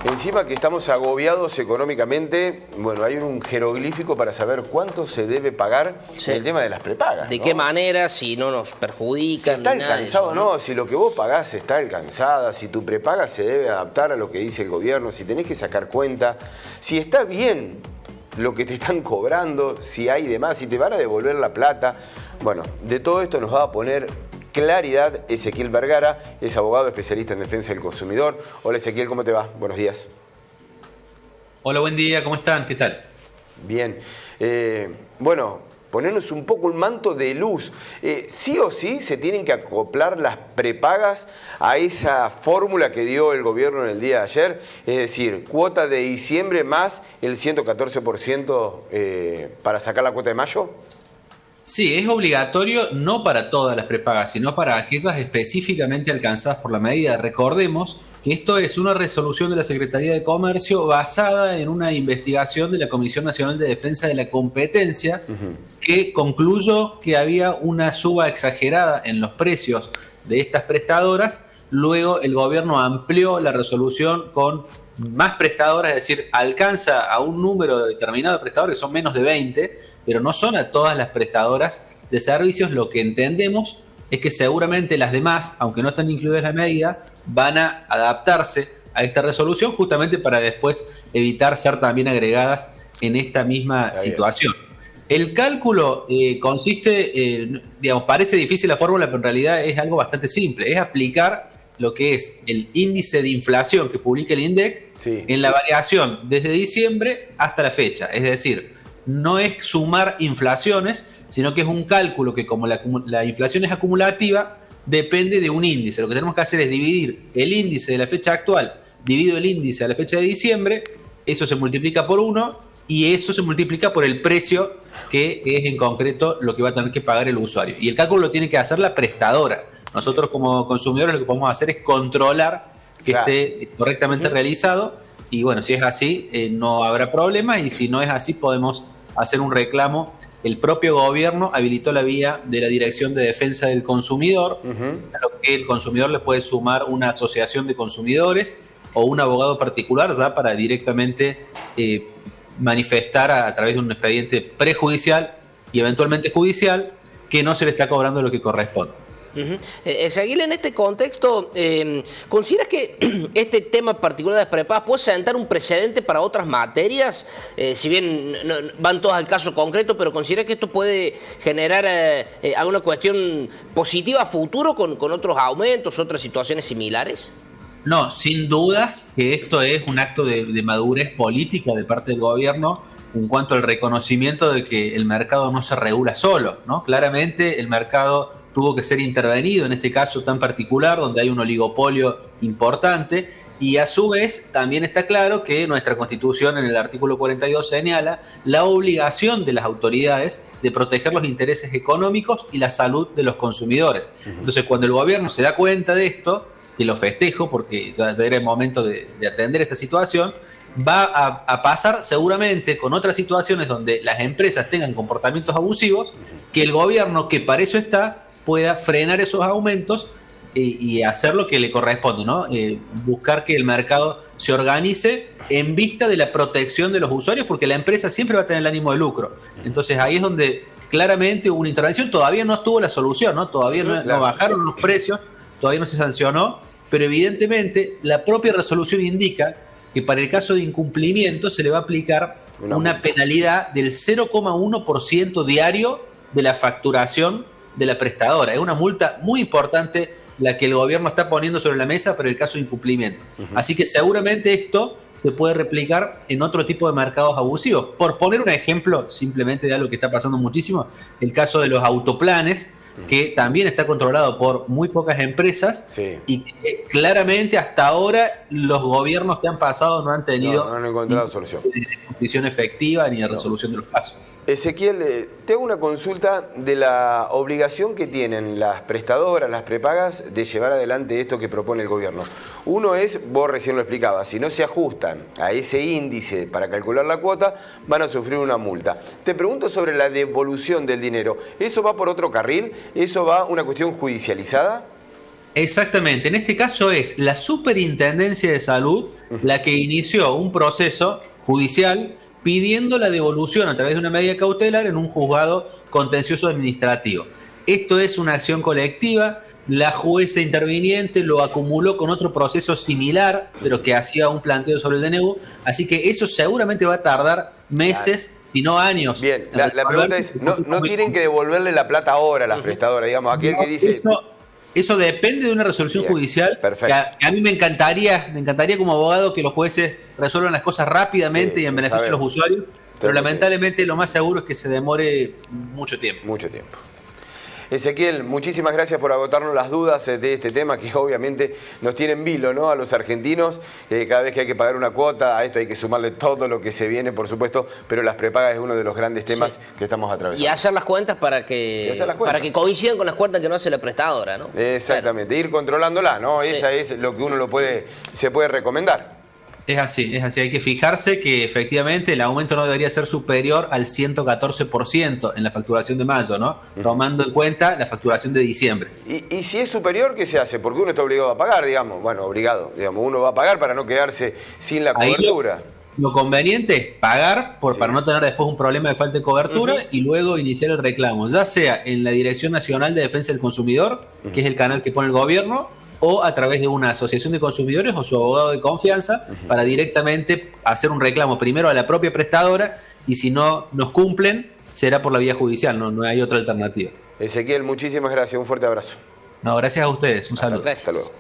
Encima que estamos agobiados económicamente, bueno, hay un jeroglífico para saber cuánto se debe pagar en el tema de las prepagas. ¿De ¿no? qué manera? Si no nos perjudican. Si está alcanzado o no, si lo que vos pagás está alcanzada, si tu prepaga se debe adaptar a lo que dice el gobierno, si tenés que sacar cuenta, si está bien lo que te están cobrando, si hay demás, si te van a devolver la plata. Bueno, de todo esto nos va a poner claridad Ezequiel Vergara, es abogado especialista en defensa del consumidor. Hola Ezequiel, ¿cómo te va? Buenos días. Hola, buen día, ¿cómo están? ¿Qué tal? Bien. Bueno, ponernos un poco un manto de luz. Sí o sí se tienen que acoplar las prepagas a esa fórmula que dio el gobierno en el día de ayer, es decir, cuota de diciembre más el 114% para sacar la cuota de mayo. Sí, es obligatorio no para todas las prepagas, sino para aquellas específicamente alcanzadas por la medida. Recordemos que esto es una resolución de la Secretaría de Comercio basada en una investigación de la Comisión Nacional de Defensa de la Competencia que concluyó que había una suba exagerada en los precios de estas prestadoras. Luego el gobierno amplió la resolución con más prestadoras, es decir, alcanza a un número determinado de prestadores, son menos de 20, pero no son a todas las prestadoras de servicios. Lo que entendemos es que seguramente las demás, aunque no están incluidas en la medida, van a adaptarse a esta resolución justamente para después evitar ser también agregadas en esta misma situación. El cálculo consiste, digamos, parece difícil la fórmula, pero en realidad es algo bastante simple, es aplicar lo que es el índice de inflación que publica el INDEC en la variación desde diciembre hasta la fecha. Es decir, no es sumar inflaciones, sino que es un cálculo que como la inflación es acumulativa, depende de un índice. Lo que tenemos que hacer es dividir el índice de la fecha actual, dividido el índice a la fecha de diciembre, eso se multiplica por 1 y eso se multiplica por el precio que es en concreto lo que va a tener que pagar el usuario. Y el cálculo lo tiene que hacer la prestadora. Nosotros como consumidores lo que podemos hacer es controlar que esté correctamente realizado y bueno, si es así no habrá problema y si no es así podemos hacer un reclamo. El propio gobierno habilitó la vía de la Dirección de Defensa del Consumidor, a lo que el consumidor le puede sumar una asociación de consumidores o un abogado particular ya para directamente manifestar a través de un expediente prejudicial y eventualmente judicial que no se le está cobrando lo que corresponde. Ezequiel, en este contexto, ¿consideras que este tema particular de las prepagas puede sentar un precedente para otras materias? Si bien no, van todas al caso concreto, pero ¿consideras que esto puede generar alguna cuestión positiva a futuro con otros aumentos, otras situaciones similares? No, sin dudas que esto es un acto de madurez política de parte del gobierno en cuanto al reconocimiento de que el mercado no se regula solo, ¿no? Claramente el mercado tuvo que ser intervenido en este caso tan particular donde hay un oligopolio importante y a su vez también está claro que nuestra Constitución en el artículo 42 señala la obligación de las autoridades de proteger los intereses económicos y la salud de los consumidores. Entonces cuando el gobierno se da cuenta de esto, y lo festejo porque ya era el momento de atender esta situación, va a pasar seguramente con otras situaciones donde las empresas tengan comportamientos abusivos, que el gobierno, que para eso está, pueda frenar esos aumentos y hacer lo que le corresponde, ¿no? Buscar que el mercado se organice en vista de la protección de los usuarios, porque la empresa siempre va a tener el ánimo de lucro. Entonces ahí es donde claramente hubo una intervención, todavía no estuvo la solución, ¿no? Todavía no bajaron los precios, todavía no se sancionó, pero evidentemente la propia resolución indica que para el caso de incumplimiento se le va a aplicar una penalidad del 0,1% diario de la facturación de la prestadora. Es una multa muy importante la que el gobierno está poniendo sobre la mesa para el caso de incumplimiento. Así que seguramente esto se puede replicar en otro tipo de mercados abusivos. Por poner un ejemplo simplemente de algo que está pasando muchísimo, el caso de los autoplanes, que también está controlado por muy pocas empresas y que claramente hasta ahora los gobiernos que han pasado no han tenido no han encontrado solución. Ni de justicia efectiva ni de resolución de los casos. Ezequiel, te hago una consulta de la obligación que tienen las prestadoras, las prepagas, de llevar adelante esto que propone el gobierno. Uno es, vos recién lo explicabas, si no se ajustan a ese índice para calcular la cuota, van a sufrir una multa. Te pregunto sobre la devolución del dinero. ¿Eso va por otro carril? ¿Eso va una cuestión judicializada? Exactamente, en este caso es la Superintendencia de Salud la que inició un proceso judicial pidiendo la devolución a través de una medida cautelar en un juzgado contencioso administrativo. Esto es una acción colectiva, la jueza interviniente lo acumuló con otro proceso similar, pero que hacía un planteo sobre el DNU, así que eso seguramente va a tardar meses, si no años. Bien, la pregunta es, no tienen que devolverle la plata ahora a las prestadoras, digamos, aquel que dice... Eso depende de una resolución judicial. Perfecto. Que a mí me encantaría como abogado que los jueces resuelvan las cosas rápidamente y en beneficio de los usuarios, pero lamentablemente lo más seguro es que se demore mucho tiempo. Mucho tiempo. Ezequiel, muchísimas gracias por agotarnos las dudas de este tema que obviamente nos tiene en vilo, ¿no? A los argentinos, cada vez que hay que pagar una cuota, a esto hay que sumarle todo lo que se viene, por supuesto, pero las prepagas es uno de los grandes temas que estamos atravesando. Y hacer las cuentas para que coincidan con las cuentas que no hace la prestadora, ¿no? Exactamente, ir controlándola, ¿no? Esa es lo que uno se puede recomendar. Es así, hay que fijarse que efectivamente el aumento no debería ser superior al 114% en la facturación de mayo, ¿no? Tomando en cuenta la facturación de diciembre. Y si es superior, ¿qué se hace? Porque uno está obligado a pagar, digamos. Bueno, uno va a pagar para no quedarse sin la cobertura. Lo conveniente es pagar para no tener después un problema de falta de cobertura y luego iniciar el reclamo, ya sea en la Dirección Nacional de Defensa del Consumidor, que es el canal que pone el gobierno, o a través de una asociación de consumidores o su abogado de confianza para directamente hacer un reclamo primero a la propia prestadora y si no nos cumplen será por la vía judicial, no hay otra alternativa. Ezequiel, muchísimas gracias, un fuerte abrazo. No, gracias a ustedes, un saludo. Gracias. Hasta luego.